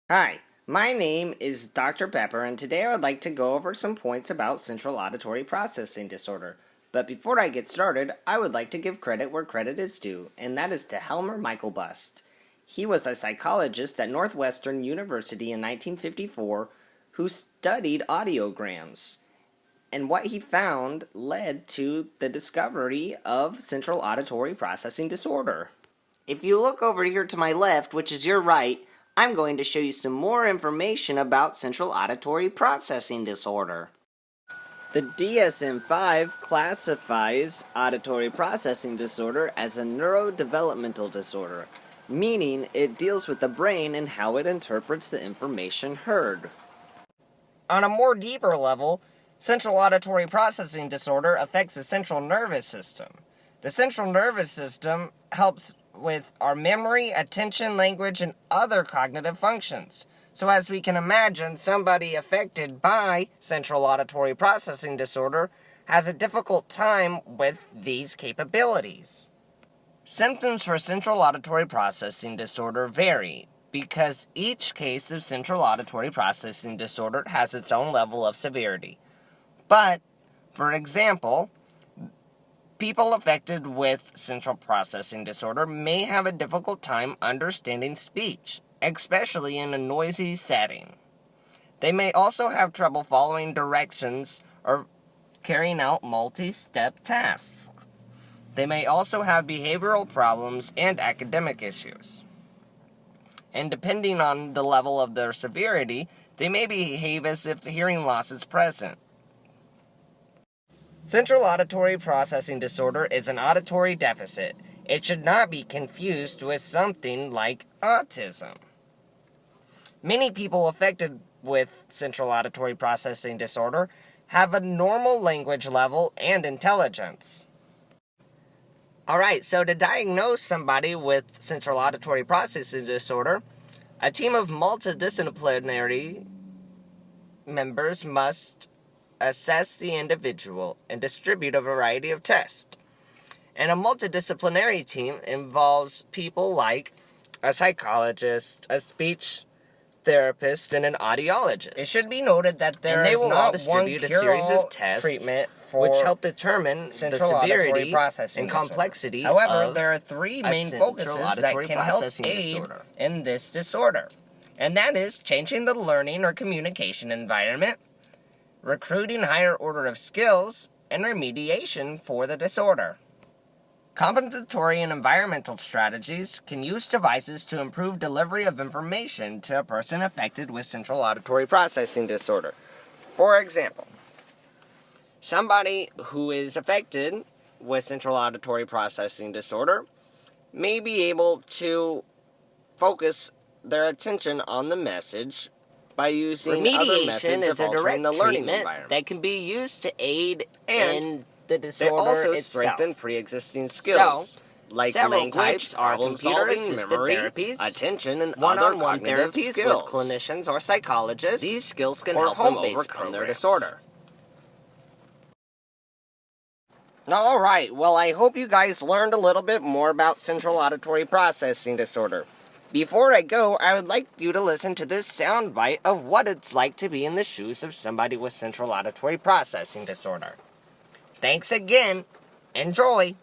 Hi, my name is Dr. Pepper, and today I would like to go over some points about central auditory processing disorder. But before I get started, I would like to give credit where credit is due, and that is to Helmer Michael Bust. He was a psychologist at Northwestern University in 1954 who studied audiograms. And what he found led to the discovery of central auditory processing disorder. If you look over here to my left, which is your right, I'm going to show you some more information about central auditory processing disorder. The DSM-5 classifies auditory processing disorder as a neurodevelopmental disorder, meaning it deals with the brain and how it interprets the information heard. On a more deeper level, central auditory processing disorder affects the central nervous system. The central nervous system helps with our memory, attention, language, and other cognitive functions. So as we can imagine, somebody affected by central auditory processing disorder has a difficult time with these capabilities. Symptoms for central auditory processing disorder vary because each case of central auditory processing disorder has its own level of severity. But, for example, people affected with central processing disorder may have a difficult time understanding speech, especially in a noisy setting. They may also have trouble following directions or carrying out multi-step tasks. They may also have behavioral problems and academic issues. And depending on the level of their severity, they may behave as if hearing loss is present. Central auditory processing disorder is an auditory deficit. It should not be confused with something like autism. Many people affected with central auditory processing disorder have a normal language level and intelligence. Alright, so to diagnose somebody with central auditory processing disorder, a team of multidisciplinary members must assess the individual and distribute a variety of tests. And a multidisciplinary team involves people like a psychologist, a speech therapist, and an audiologist. It should be noted that there is not one a series of tests treatment for which help determine the severity and complexity. However, there are three main focuses that can help aid in this disorder. And that is changing the learning or communication environment, recruiting higher order of skills, and remediation for the disorder. Compensatory and environmental strategies can use devices to improve delivery of information to a person affected with central auditory processing disorder. For example, somebody who is affected with central auditory processing disorder may be able to focus their attention on the message by using other methods of altering the learning environment that can be used to aid in the disorder itself. They also strengthen pre-existing skills, like language, problem-solving, memory, therapies, attention, and one-on-one therapies skills with clinicians or psychologists. These skills can help them overcome their disorder. Alright, well, I hope you guys learned a little bit more about central auditory processing disorder. Before I go, I would like you to listen to this soundbite of what it's like to be in the shoes of somebody with central auditory processing disorder. Thanks again. Enjoy.